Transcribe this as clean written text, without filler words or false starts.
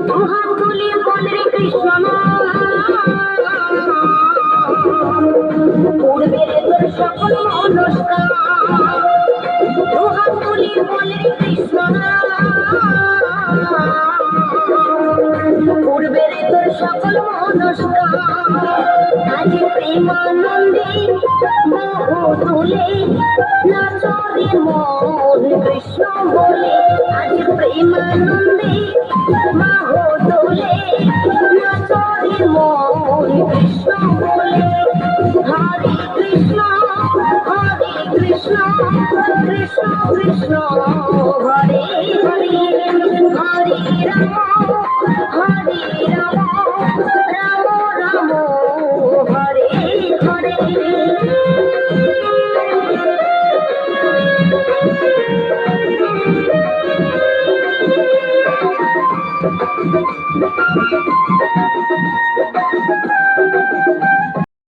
দুহাত তুলে বলে কৃষ্ণ পূর্বের তোর সকল মনস্কার দুহাত তুলে বলে কৃষ্ণ পূর্বের তোর সকল মনস্কার আজ প্রেমানন্দে মোহ তুলে নাচরে মন কৃষ্ণ বলে আজ প্রেমানন্দে মোহ তুলে নাচরে মন কৃষ্ণ বলে হরে কৃষ্ণ কৃষ্ণ কৃষ্ণ হরে হরে হরে রাম রাম রাম হরে হরে